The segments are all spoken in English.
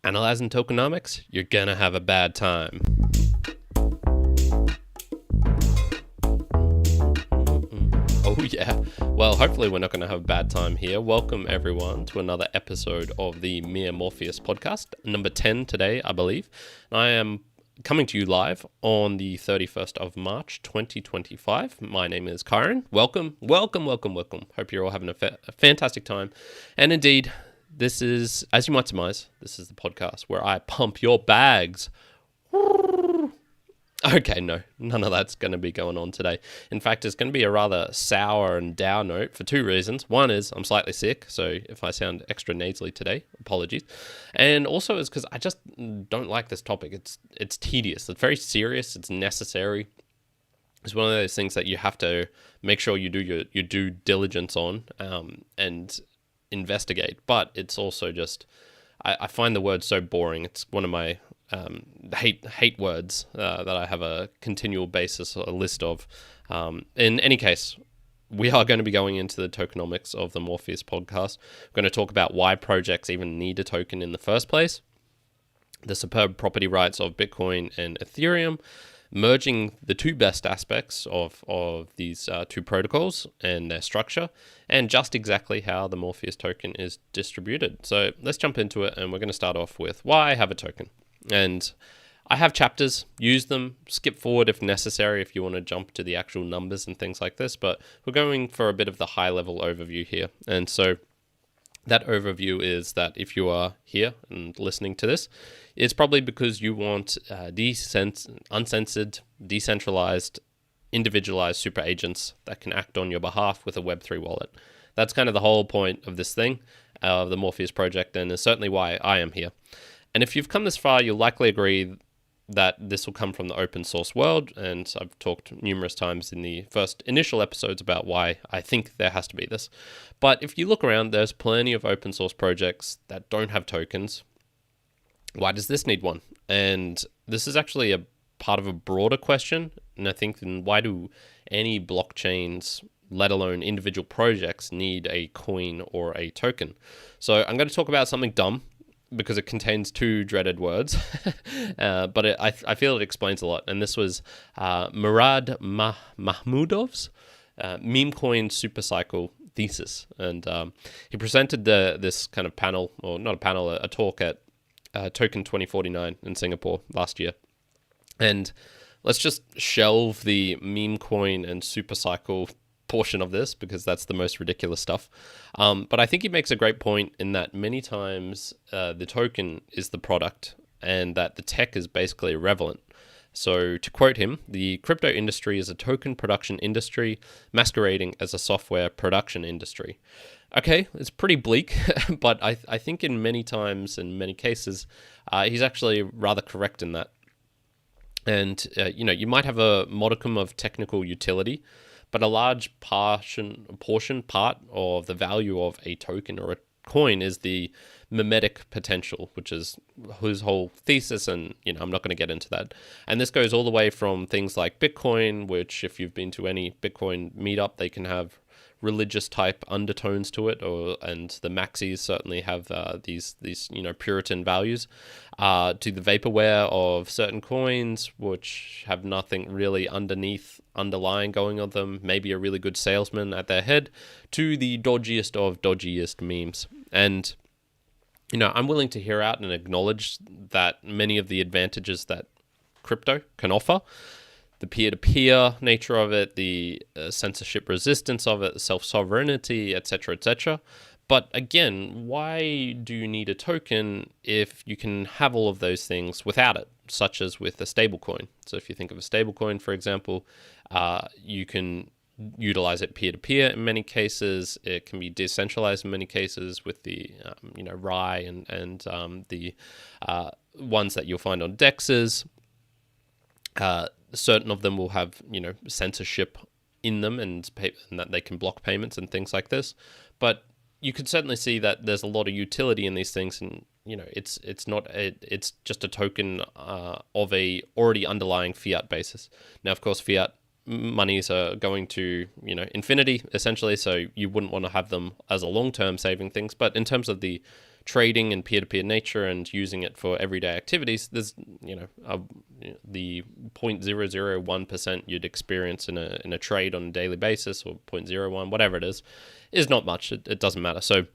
Analyzing tokenomics, you're gonna have a bad time. Oh yeah. Well, hopefully we're not going to have a bad time here. Welcome everyone to another episode of the Mere Morpheus podcast, number 10 today, I believe. I am coming to you live on the 31st of March, 2025. My name is Kyrin. Welcome. Hope you're all having a fantastic time. And indeed, this is, as you might surmise, this is the podcast where I pump your bags. Okay, no, none of that's going to be going on today. In fact, it's going to be a rather sour and dour note for two reasons. One is I'm slightly sick, so if I sound extra nasally today, apologies. And also is because I just don't like this topic. It's tedious. It's very serious. It's necessary. It's one of those things that you have to make sure you do your due diligence on and investigate. But it's also just, I find the word so boring. It's one of my hate words that I have a continual basis, a list of. In any case, we are going to be going into the tokenomics of the Morpheus podcast. We're going to talk about why projects even need a token in the first place, the superb property rights of Bitcoin and Ethereum, merging the two best aspects of these two protocols and their structure, and just exactly how the Morpheus token is distributed. So let's jump into it, and we're going to start off with why I have a token. And I have chapters, use them, skip forward if necessary if you want to jump to the actual numbers and things like this, but we're going for a bit of the high level overview here. And so that overview is that if you are here and listening to this, it's probably because you want uncensored, decentralized, individualized super agents that can act on your behalf with a Web3 wallet. That's kind of the whole point of this thing, of the Morpheus project, and is certainly why I am here. And if you've come this far, you'll likely agree that this will come from the open source world, and I've talked numerous times in the first initial episodes about why I think there has to be this. But if you look around, there's plenty of open source projects that don't have tokens. Why does this need one? And this is actually a part of a broader question, and I think why do any blockchains, let alone individual projects, need a coin or a token? So I'm going to talk about something dumb, because it contains two dreaded words, but I feel it explains a lot. And this was Murad Mahmudov's meme coin supercycle thesis. And he presented this kind of panel, or not a panel, a talk at Token 2049 in Singapore last year. And let's just shelve the meme coin and supercycle portion of this, because that's the most ridiculous stuff. But I think he makes a great point in that many times the token is the product and that the tech is basically irrelevant. So to quote him, the crypto industry is a token production industry masquerading as a software production industry. Okay, it's pretty bleak, but I think in many times, in many cases, he's actually rather correct in that. And, you might have a modicum of technical utility, but a large part of the value of a token or a coin is the mimetic potential, which is his whole thesis. And, I'm not going to get into that. And this goes all the way from things like Bitcoin, which if you've been to any Bitcoin meetup, they can have religious type undertones to it, and the maxis certainly have these Puritan values, to the vaporware of certain coins which have nothing really underlying going on them, maybe a really good salesman at their head, to the dodgiest of dodgiest memes. And I'm willing to hear out and acknowledge that many of the advantages that crypto can offer, the peer-to-peer nature of it, the censorship resistance of it, self-sovereignty, etc. But again, why do you need a token if you can have all of those things without it, such as with a stablecoin? So if you think of a stablecoin, for example, you can utilize it peer-to-peer in many cases. It can be decentralized in many cases with the RAI and the ones that you'll find on DEXs. Certain of them will have, censorship in them and that they can block payments and things like this. But you could certainly see that there's a lot of utility in these things, and it's just a token of a already underlying fiat basis. Now, of course, fiat monies are going to infinity essentially, so you wouldn't want to have them as a long-term saving things. But in terms of the trading and peer-to-peer nature and using it for everyday activities, there's the 0.001% you'd experience in a trade on a daily basis, or 0.01, whatever it is not much. It doesn't matter. So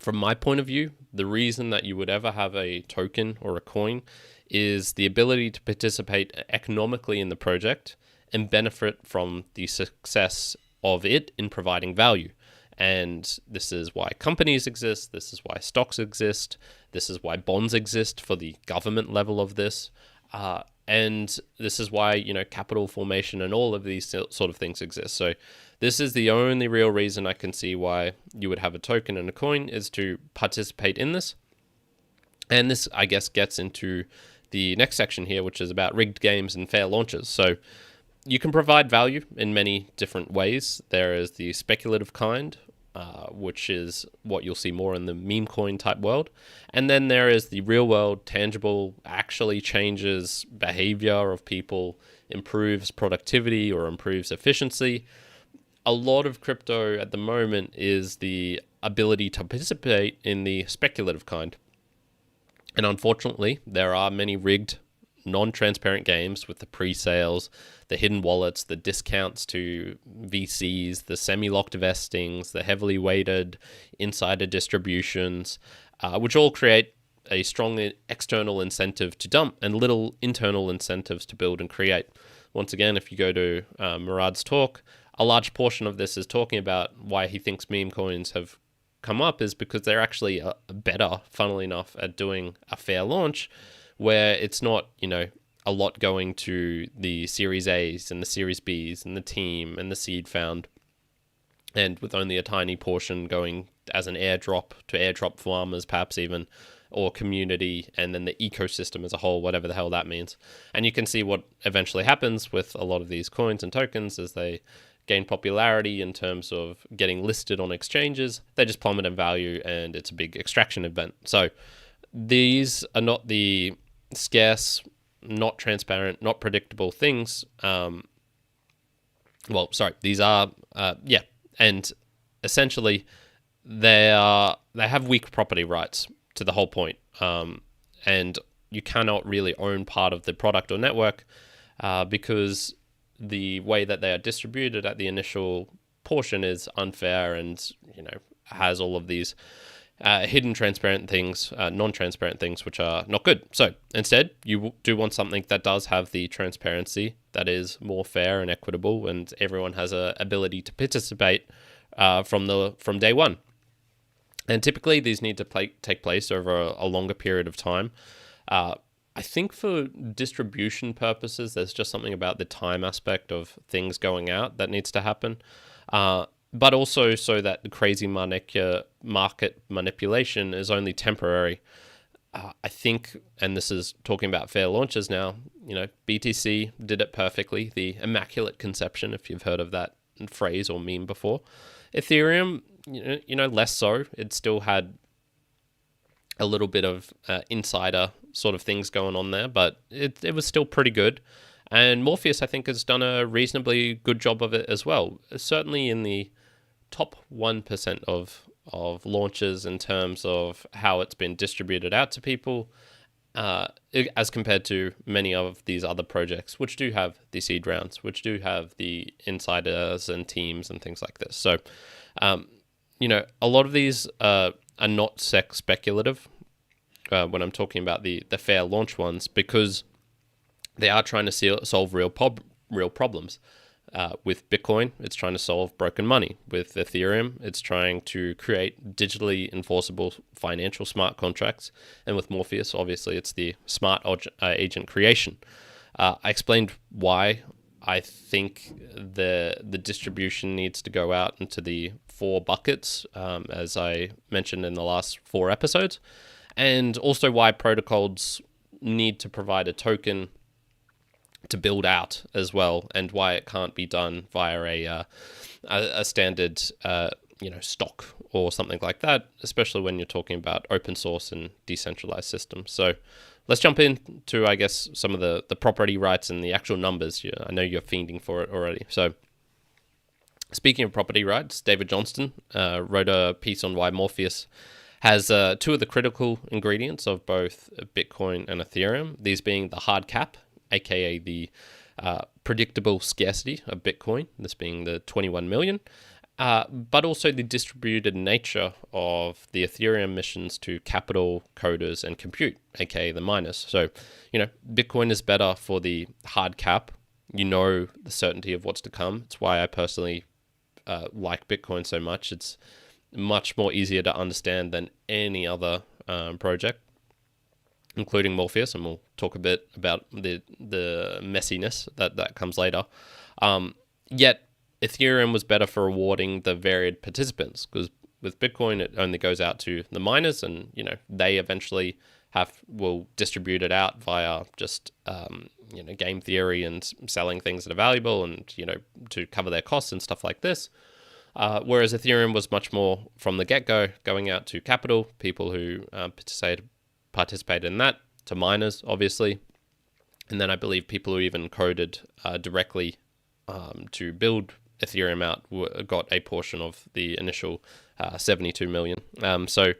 from my point of view, the reason that you would ever have a token or a coin is the ability to participate economically in the project and benefit from the success of it in providing value. And this is why companies exist. This is why stocks exist. This is why bonds exist for the government level of this. And this is why, capital formation and all of these sort of things exist. So this is the only real reason I can see why you would have a token and a coin, is to participate in this. And this, I guess, gets into the next section here, which is about rigged games and fair launches. So you can provide value in many different ways. There is the speculative kind, which is what you'll see more in the meme coin type world. And then there is the real world, tangible, actually changes behavior of people, improves productivity or improves efficiency. A lot of crypto at the moment is the ability to participate in the speculative kind. And unfortunately, there are many rigged, non-transparent games with the pre-sales, the hidden wallets, the discounts to VCs, the semi-locked vestings, the heavily weighted insider distributions, which all create a strong external incentive to dump and little internal incentives to build and create. Once again, if you go to Murad's talk, a large portion of this is talking about why he thinks meme coins have come up is because they're actually better, funnily enough, at doing a fair launch, where it's not, a lot going to the Series A's and the Series B's and the team and the seed found, and with only a tiny portion going as an airdrop to airdrop farmers, perhaps even, or community, and then the ecosystem as a whole, whatever the hell that means. And you can see what eventually happens with a lot of these coins and tokens as they gain popularity in terms of getting listed on exchanges. They just plummet in value, and it's a big extraction event. So these are not the scarce, not transparent, not predictable things. These are, and essentially they have weak property rights to the whole point, and you cannot really own part of the product or network because the way that they are distributed at the initial portion is unfair and has all of these hidden transparent things, non-transparent things, which are not good. So instead, you do want something that does have the transparency, that is more fair and equitable, and everyone has a ability to participate from day one. And typically, these need to take place over a longer period of time. I think for distribution purposes, there's just something about the time aspect of things going out that needs to happen. But also so that the crazy market manipulation is only temporary. I think, and this is talking about fair launches now, BTC did it perfectly, the Immaculate Conception, if you've heard of that phrase or meme before. Ethereum, less so. It still had a little bit of insider sort of things going on there, but it was still pretty good. And Morpheus, I think, has done a reasonably good job of it as well. Certainly in the top 1% of launches in terms of how it's been distributed out to people, as compared to many of these other projects, which do have the seed rounds, which do have the insiders and teams and things like this. So, a lot of these are not speculative when I'm talking about the fair launch ones, because they are trying to solve real problems. With Bitcoin, it's trying to solve broken money. With Ethereum, it's trying to create digitally enforceable financial smart contracts. And with Morpheus, obviously, it's the smart agent creation. I explained why I think the distribution needs to go out into the 4 buckets, as I mentioned in the last 4 episodes, and also why protocols need to provide a token to build out as well, and why it can't be done via a standard stock or something like that, especially when you're talking about open source and decentralized systems. So let's jump into, I guess, some of the property rights and the actual numbers. I know you're fiending for it already. So speaking of property rights, David Johnston wrote a piece on why Morpheus has two of the critical ingredients of both Bitcoin and Ethereum, these being the hard cap, aka the predictable scarcity of Bitcoin, this being the 21 million, but also the distributed nature of the Ethereum emissions to capital, coders, and compute, aka the miners. So, Bitcoin is better for the hard cap. You know the certainty of what's to come. It's why I personally like Bitcoin so much. It's much more easier to understand than any other project, including Morpheus, and we'll talk a bit about the messiness that comes later. Yet Ethereum was better for rewarding the varied participants, because with Bitcoin it only goes out to the miners, and they eventually will distribute it out via just game theory and selling things that are valuable, and to cover their costs and stuff like this. Whereas Ethereum was much more from the get-go going out to capital, people who participated in that, to miners, obviously. And then I believe people who even coded directly to build Ethereum out got a portion of the initial 72 million. So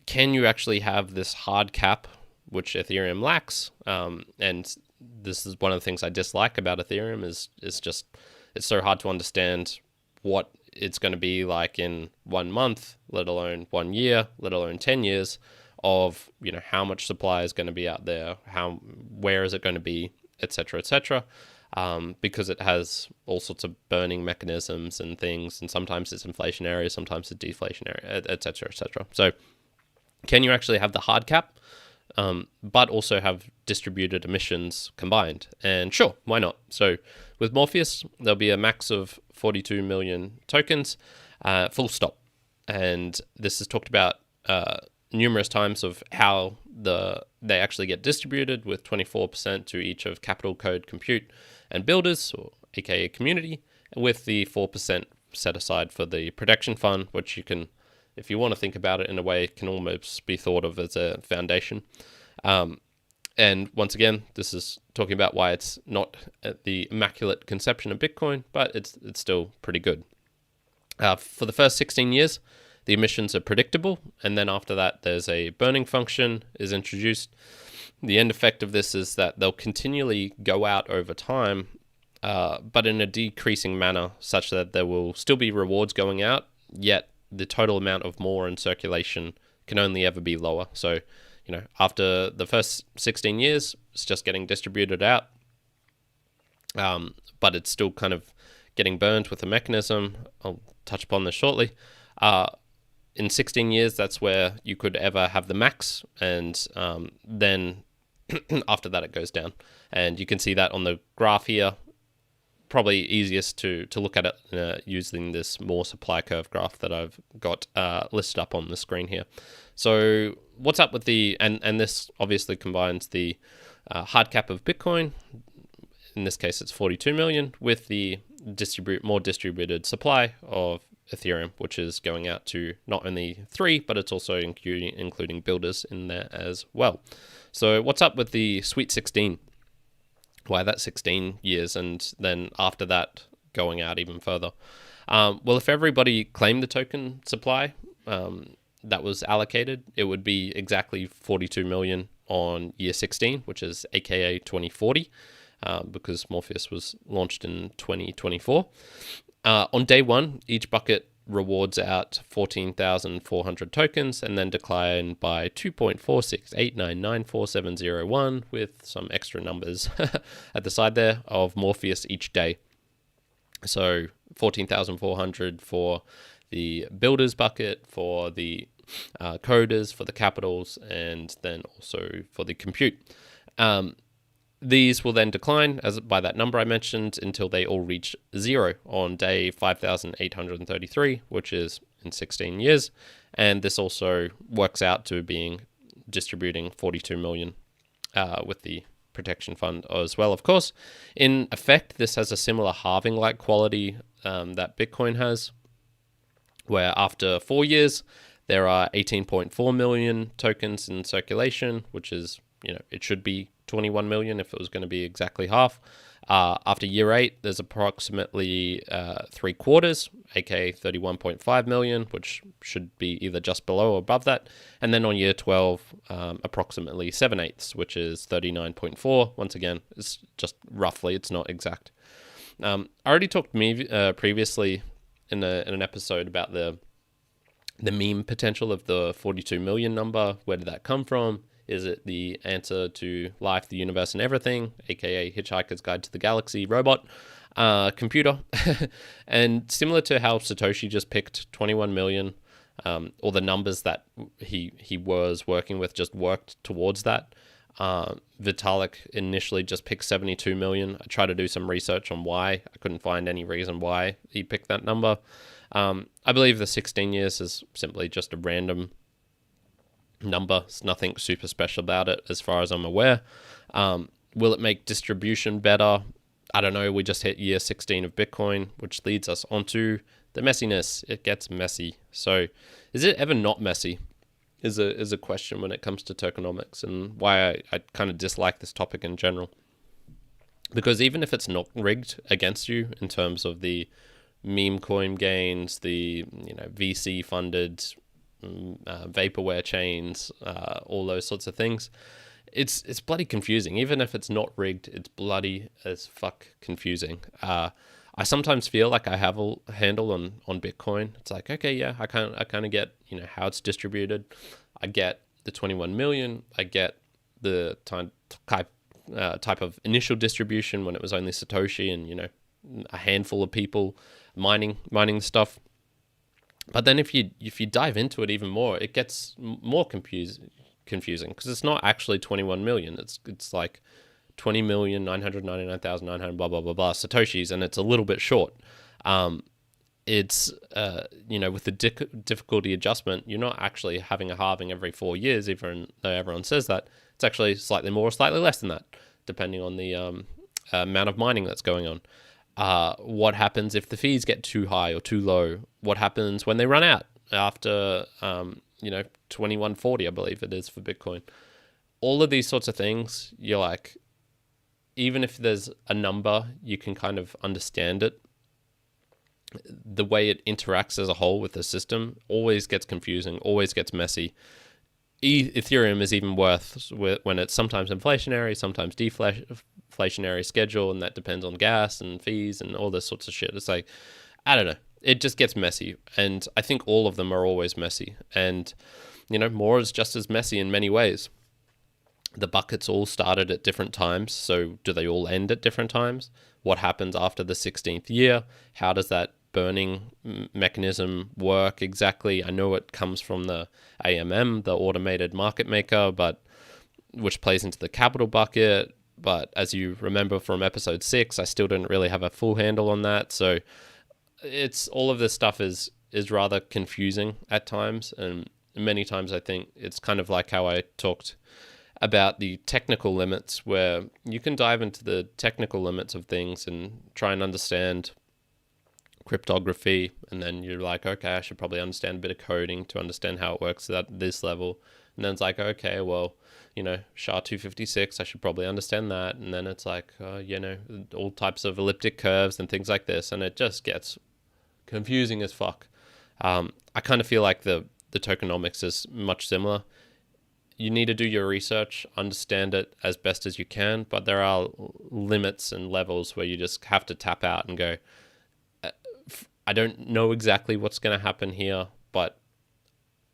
can you actually have this hard cap, which Ethereum lacks? And this is one of the things I dislike about Ethereum is just it's so hard to understand what it's going to be like in 1 month, let alone 1 year, let alone 10 years of, how much supply is going to be out there, where is it going to be, etc., etc. Because it has all sorts of burning mechanisms and things, and sometimes it's inflationary, sometimes it's deflationary, etc., etc. So can you actually have the hard cap, but also have distributed emissions combined? And sure, why not? So with Morpheus, there'll be a max of 42 million tokens, full stop. And this is talked about numerous times of how they actually get distributed, with 24% to each of capital, code, compute, and builders, or aka community, with the 4% set aside for the protection fund, which you can, if you want to think about it in a way, can almost be thought of as a foundation. And once again, this is talking about why it's not the immaculate conception of Bitcoin, but it's still pretty good. For the first 16 years, the emissions are predictable, and then after that, there's a burning function is introduced. The end effect of this is that they'll continually go out over time, but in a decreasing manner, such that there will still be rewards going out, yet the total amount of more in circulation can only ever be lower. So, after the first 16 years, it's just getting distributed out, but it's still kind of getting burned with a mechanism. I'll touch upon this shortly. In 16 years, that's where you could ever have the max, and then after that, it goes down. And you can see that on the graph here. Probably easiest to look at it using this more supply curve graph that I've got listed up on the screen here. So what's up with and this obviously combines the hard cap of Bitcoin, in this case it's 42 million, with the more distributed supply of Ethereum, which is going out to not only 3, but it's also including builders in there as well. So what's up with the Sweet 16? Why that 16 years, and then after that going out even further? Well, if everybody claimed the token supply that was allocated, it would be exactly 42 million on year 16, which is aka 2040, because Morpheus was launched in 2024. On day one, each bucket rewards out 14,400 tokens, and then decline by 2.4689947001, with some extra numbers at the side there of Morpheus each day. So 14,400 for the builders bucket, for the coders, for the capitals, and then also for the compute. These will then decline by that number I mentioned until they all reach 0 on day 5,833, which is in 16 years. And this also works out to being distributing 42 million with the protection fund as well, of course. In effect, this has a similar halving-like quality that Bitcoin has, where after 4 years, there are 18.4 million tokens in circulation, which is, it should be 21 million if it was going to be exactly half. After year 8, there's approximately 3/4, aka 31.5 million, which should be either just below or above that. And then on year 12, approximately 7/8, which is 39.4. Once again, it's just roughly, it's not exact. I already talked previously in an episode about the meme potential of the 42 million number. Where did that come from? Is it the answer to life, the universe, and everything, aka Hitchhiker's Guide to the Galaxy robot computer? And similar to how Satoshi just picked 21 million, or the numbers that he was working with just worked towards that. Vitalik initially just picked 72 million. I tried to do some research on why. I couldn't find any reason why he picked that number. I believe the 16 years is simply just a random number. There's nothing super special about it as far as I'm aware. Will it make distribution better? I don't know. We just hit year 16 of Bitcoin, which leads us onto the messiness. It gets messy. So is it ever not messy? Is a question when it comes to tokenomics, and why I kind of dislike this topic in general. Because even if it's not rigged against you in terms of the meme coin gains, the VC funded vaporware chains, all those sorts of things, it's bloody confusing. Even if it's not rigged, it's bloody as fuck confusing. I sometimes feel like I have a handle on Bitcoin. It's like, okay, yeah, I kind of get how it's distributed. I get the 21 million. I get the type of initial distribution when it was only Satoshi and a handful of people mining stuff. But then if you dive into it even more, it gets more confusing because it's not actually 21 million. It's like 20,999,900 blah blah blah blah Satoshis, and it's a little bit short. It's with the difficulty adjustment, you're not actually having a halving every 4 years, even though everyone says that. It's actually slightly more or slightly less than that, depending on the amount of mining that's going on. What happens if the fees get too high or too low? What happens when they run out after 2140, I believe it is for Bitcoin. All of these sorts of things, you're like, even if there's a number, you can kind of understand it. The way it interacts as a whole with the system always gets confusing, always gets messy. Ethereum is even worse when it's sometimes inflationary, sometimes deflationary schedule, and that depends on gas and fees and all this sorts of shit. It's like, I don't know. It just gets messy, and I think all of them are always messy. And, more is just as messy in many ways. The buckets all started at different times, so do they all end at different times? What happens after the 16th year? How does that burning mechanism work exactly? I know it comes from the AMM, the automated market maker, but which plays into the capital bucket. But as you remember from episode 6, I still didn't really have a full handle on that. So it's all of this stuff is rather confusing at times, and many times I think it's kind of like how I talked about the technical limits, where you can dive into the technical limits of things and try and understand cryptography, and then you're like, okay, I should probably understand a bit of coding to understand how it works at this level. And then it's like, okay, well, SHA-256, I should probably understand that. And then it's like, all types of elliptic curves and things like this, and it just gets confusing as fuck. I kind of feel like the tokenomics is much similar. You need to do your research, understand it as best as you can, but there are limits and levels where you just have to tap out and go, I don't know exactly what's going to happen here, but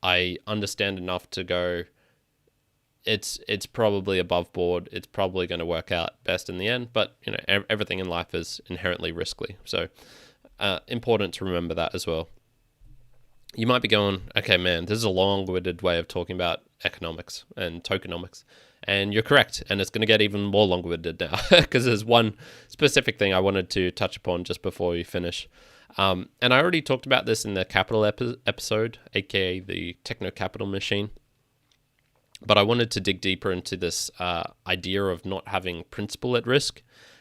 I understand enough to go, it's probably above board. It's probably going to work out best in the end, but everything in life is inherently risky. So important to remember that as well. You might be going, okay, man, this is a long-winded way of talking about economics and tokenomics. And you're correct. And it's going to get even more long-winded now because there's one specific thing I wanted to touch upon just before we finish. And I already talked about this in the capital episode, aka the techno capital machine. But I wanted to dig deeper into this idea of not having principal at risk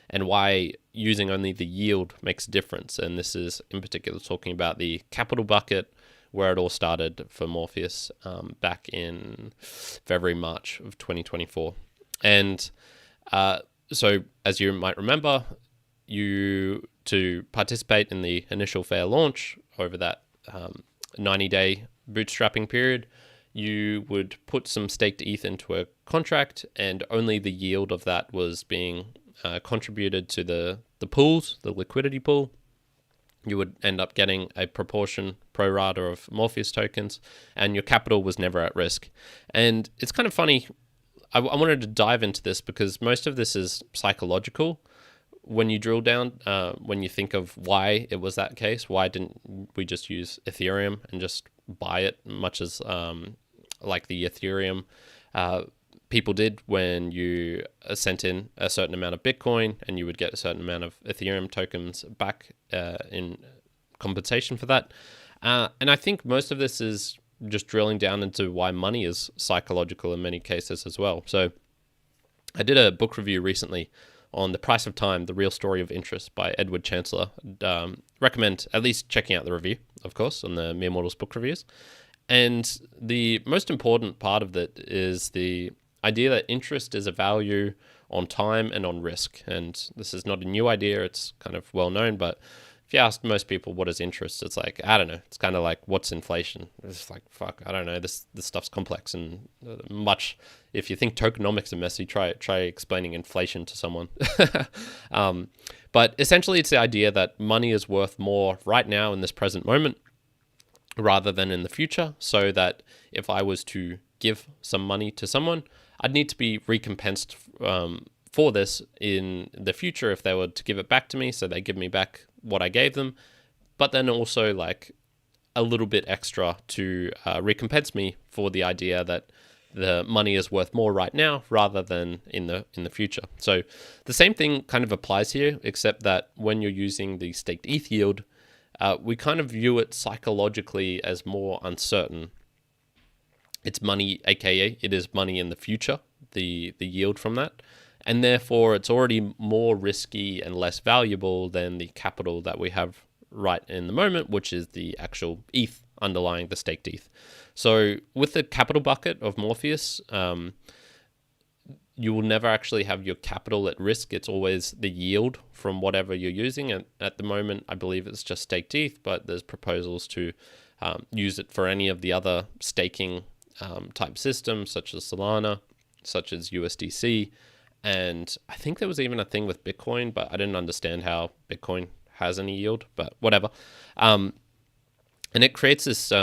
and why using only the yield makes a difference. And this is in particular talking about the capital bucket, where it all started for Morpheus back in February, March of 2024. And So as you might remember, to participate in the initial fair launch over that 90-day bootstrapping period, you would put some staked ETH into a contract, and only the yield of that was being contributed to the pools, the liquidity pool. You would end up getting a proportion pro rata of Morpheus tokens, and your capital was never at risk. And it's kind of funny. I wanted to dive into this because most of this is psychological. When you drill down, when you think of why it was that case, why didn't we just use Ethereum and just buy it, much as like the Ethereum people did when you sent in a certain amount of Bitcoin and you would get a certain amount of Ethereum tokens back in compensation for that. And I think most of this is just drilling down into why money is psychological in many cases as well. So I did a book review recently on The Price of Time, The Real Story of Interest by Edward Chancellor. Recommend at least checking out the review, of course, on the Mere Mortals book reviews. And the most important part of it is the idea that interest is a value on time and on risk. And this is not a new idea, it's kind of well known, but if you ask most people what is interest, it's like, I don't know, it's kind of like, what's inflation? It's like, fuck, I don't know, this stuff's complex and much. If you think tokenomics are messy, try explaining inflation to someone. But essentially it's the idea that money is worth more right now in this present moment rather than in the future, so that if I was to give some money to someone, I'd need to be recompensed for this in the future if they were to give it back to me, so they give me back what I gave them, but then also like a little bit extra to recompense me for the idea that the money is worth more right now rather than in the future. So the same thing kind of applies here, except that when you're using the staked ETH yield, we kind of view it psychologically as more uncertain. It's money, aka it is money in the future, the yield from that. And therefore, it's already more risky and less valuable than the capital that we have right in the moment, which is the actual ETH underlying the staked ETH. So with the capital bucket of Morpheus, you will never actually have your capital at risk. It's always the yield from whatever you're using. And at the moment, I believe it's just staked ETH, but there's proposals to use it for any of the other staking type systems, such as Solana, such as USDC. And I think there was even a thing with Bitcoin, but I didn't understand how Bitcoin has any yield, but whatever. And it creates this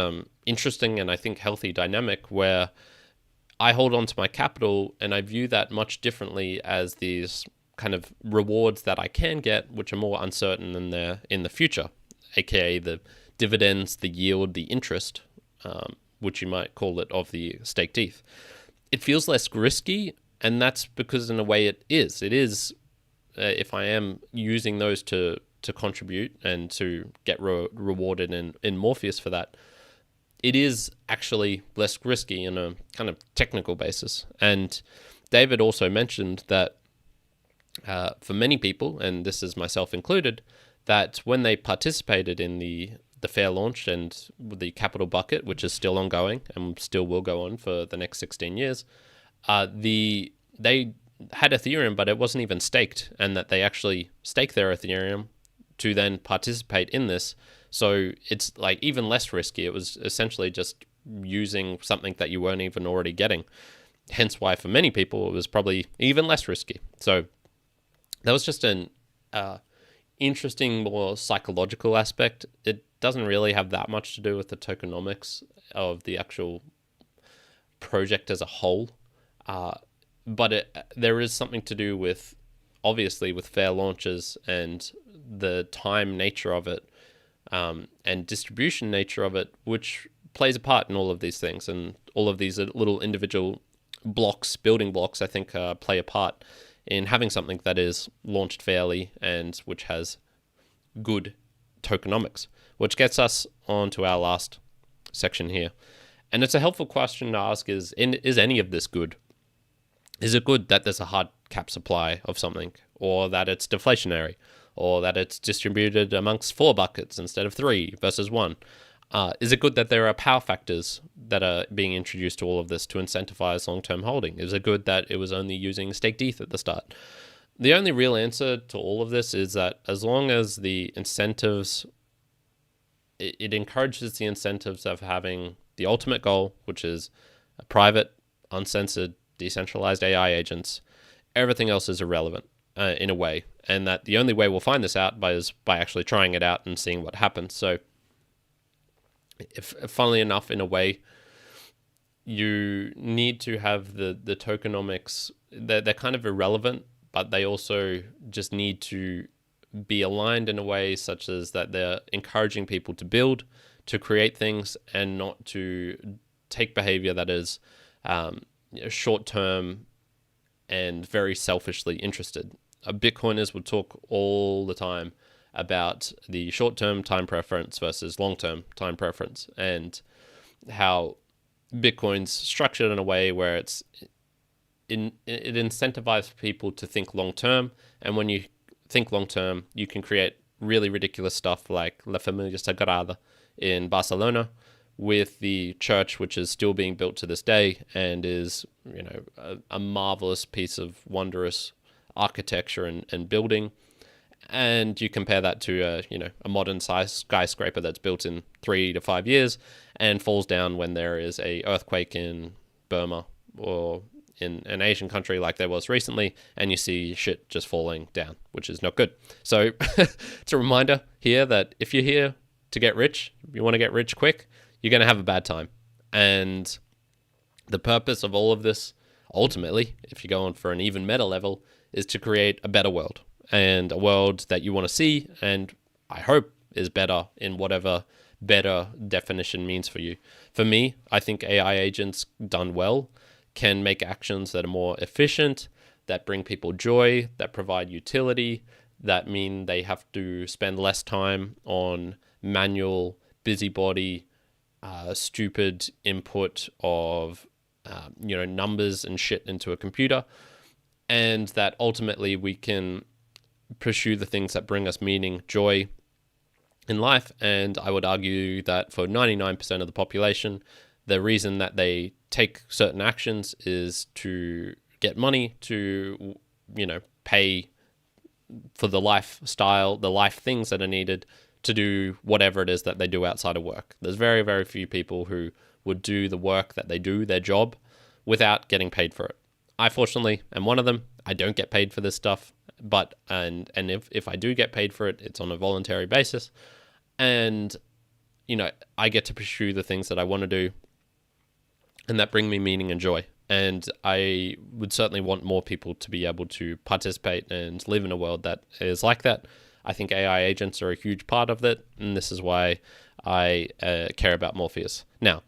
interesting and I think healthy dynamic where I hold on to my capital and I view that much differently as these kind of rewards that I can get, which are more uncertain than they're in the future, aka the dividends, the yield, the interest, which you might call it, of the staked ETH. It feels less risky, and that's because in a way it is. It is, if I am using those to contribute and to get rewarded in Morpheus for that, it is actually less risky in a kind of technical basis. And David also mentioned that for many people, and this is myself included, that when they participated in the fair launch and the capital bucket, which is still ongoing and still will go on for the next 16 years, they had Ethereum, but it wasn't even staked, and that they actually staked their Ethereum to then participate in this. So it's like even less risky. It was essentially just using something that you weren't even already getting. Hence why for many people it was probably even less risky. So that was just an interesting, more psychological aspect. It doesn't really have that much to do with the tokenomics of the actual project as a whole. But there is something to do with, obviously, with fair launches and the time nature of it, and distribution nature of it, which plays a part in all of these things. And all of these little individual blocks, building blocks, I think play a part in having something that is launched fairly and which has good tokenomics, which gets us on to our last section here. And it's a helpful question to ask is any of this good? Is it good that there's a hard cap supply of something, or that it's deflationary, or that it's distributed amongst 4 buckets instead of 3 versus 1? Is it good that there are power factors that are being introduced to all of this to incentivize long-term holding? Is it good that it was only using staked ETH at the start? The only real answer to all of this is that as long as the incentives, it encourages the incentives of having the ultimate goal, which is a private, uncensored, decentralized AI agents, everything else is irrelevant in a way. And that the only way we'll find this out is by actually trying it out and seeing what happens. So if funnily enough, in a way, you need to have the tokenomics, they're kind of irrelevant, but they also just need to be aligned in a way such as that they're encouraging people to build, to create things, and not to take behavior that is short-term and very selfishly interested. Bitcoiners would talk all the time about the short-term time preference versus long-term time preference, and how Bitcoin's structured in a way where it incentivizes people to think long-term, and when you think long-term, you can create really ridiculous stuff like La Familia Sagrada in Barcelona, with the church, which is still being built to this day and is, a marvelous piece of wondrous architecture and building. And you compare that to a modern size skyscraper that's built in 3 to 5 years and falls down when there is a earthquake in Burma or in an Asian country like there was recently, and you see shit just falling down, which is not good. So it's a reminder here that if you're here to get rich, you want to get rich quick, you're going to have a bad time. And the purpose of all of this, ultimately, if you go on for an even meta level, is to create a better world, and a world that you want to see, and I hope is better in whatever better definition means for you. For me, I think AI agents done well can make actions that are more efficient, that bring people joy, that provide utility, that mean they have to spend less time on manual, busybody, stupid input of numbers and shit into a computer, and that ultimately we can pursue the things that bring us meaning, joy in life. And I would argue that for 99% of the population, the reason that they take certain actions is to get money to, pay for the lifestyle, the life things that are needed to do whatever it is that they do outside of work. There's very, very few people who would do the work that they do, their job, without getting paid for it. I fortunately am one of them. I don't get paid for this stuff, but and if I do get paid for it, it's on a voluntary basis, and I get to pursue the things that I want to do, and that bring me meaning and joy. And I would certainly want more people to be able to participate and live in a world that is like that. I think AI agents are a huge part of that, and this is why I care about Morpheus. Now,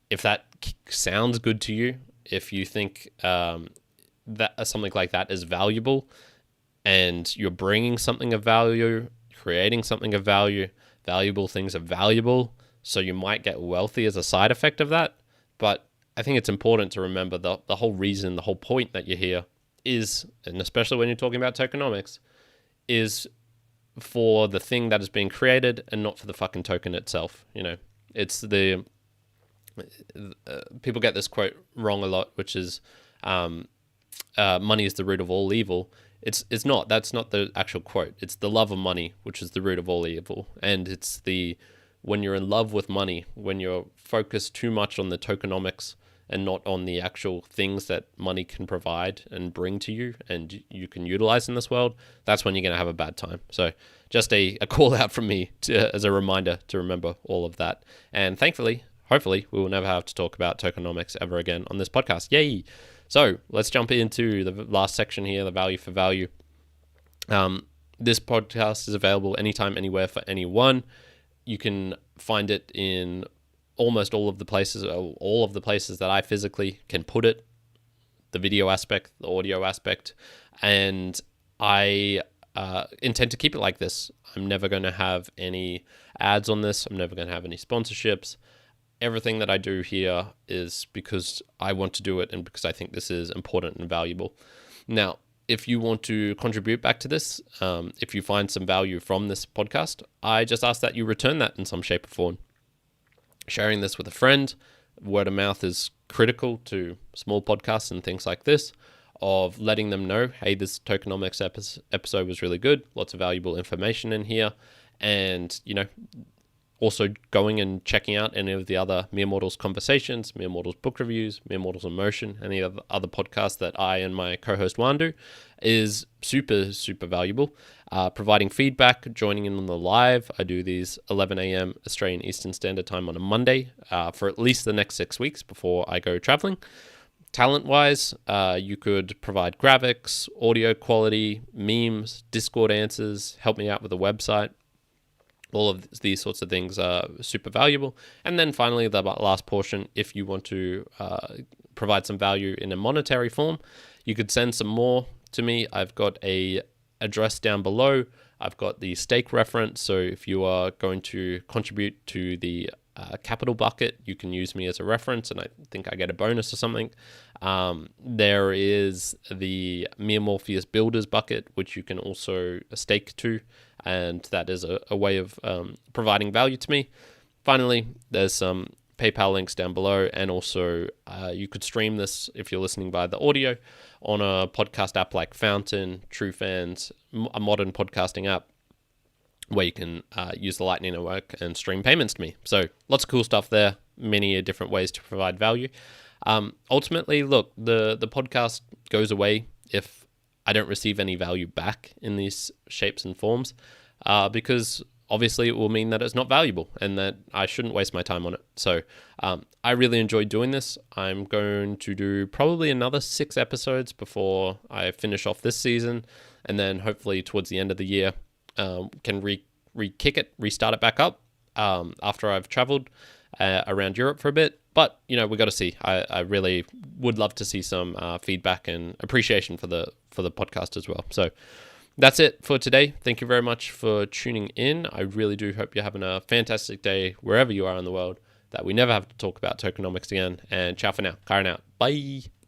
if that sounds good to you, if you think that something like that is valuable, and you're bringing something of value, creating something of value, valuable things are valuable, so you might get wealthy as a side effect of that. But I think it's important to remember the whole reason, the whole point that you're here is, and especially when you're talking about tokenomics, is for the thing that is being created and not for the fucking token itself. It's the people get this quote wrong a lot, which is money is the root of all evil. It's not. That's not the actual quote. It's the love of money, which is the root of all evil. And it's when you're in love with money, when you're focused too much on the tokenomics and not on the actual things that money can provide and bring to you and you can utilize in this world, that's when you're going to have a bad time. So just a call out from me as a reminder to remember all of that. And thankfully, hopefully, we will never have to talk about tokenomics ever again on this podcast. Yay! So let's jump into the last section here, the value for value. This podcast is available anytime, anywhere for anyone. You can find it in almost all of the places that I physically can put it, the video aspect, the audio aspect, and I intend to keep it like this. I'm never going to have any ads on this. I'm never going to have any sponsorships. Everything that I do here is because I want to do it and because I think this is important and valuable. Now, if you want to contribute back to this, if you find some value from this podcast, I just ask that you return that in some shape or form. sharing this with a friend. Word of mouth is critical to small podcasts and things like this, of letting them know, hey, this Tokenomics episode was really good, lots of valuable information in here, and, also going and checking out any of the other Mere Mortals conversations, Mere Mortals book reviews, Mere Mortals in Motion, any of the other podcasts that I and my co-host Juan do, is super, super valuable. Providing feedback, joining in on the live. I do these 11 a.m. Australian Eastern Standard Time on a Monday for at least the next 6 weeks before I go traveling. Talent-wise, you could provide graphics, audio quality, memes, Discord answers, help me out with a website. All of these sorts of things are super valuable. And then finally, the last portion, if you want to provide some value in a monetary form, you could send some more to me. I've got a address down below. I've got the stake reference. So if you are going to contribute to the capital bucket, you can use me as a reference, and I think I get a bonus or something. There is the Mere Morpheus builders bucket, which you can also stake to, and that is a way of providing value to me. Finally, there's some PayPal links down below, and also you could stream this if you're listening by the audio on a podcast app like Fountain, TrueFans, a modern podcasting app, where you can use the Lightning Network and stream payments to me. So lots of cool stuff there, many different ways to provide value. Ultimately, look, the podcast goes away if I don't receive any value back in these shapes and forms, because obviously it will mean that it's not valuable and that I shouldn't waste my time on it. So I really enjoyed doing this. I'm going to do probably another 6 episodes before I finish off this season, and then hopefully towards the end of the year, can restart it back up after I've traveled around Europe for a bit. But we got to see. I really would love to see some feedback and appreciation for the podcast as well. So that's it for today. Thank you very much for tuning in. I really do hope you're having a fantastic day wherever you are in the world, that we never have to talk about tokenomics again. And ciao for now. Kyrin out. Bye.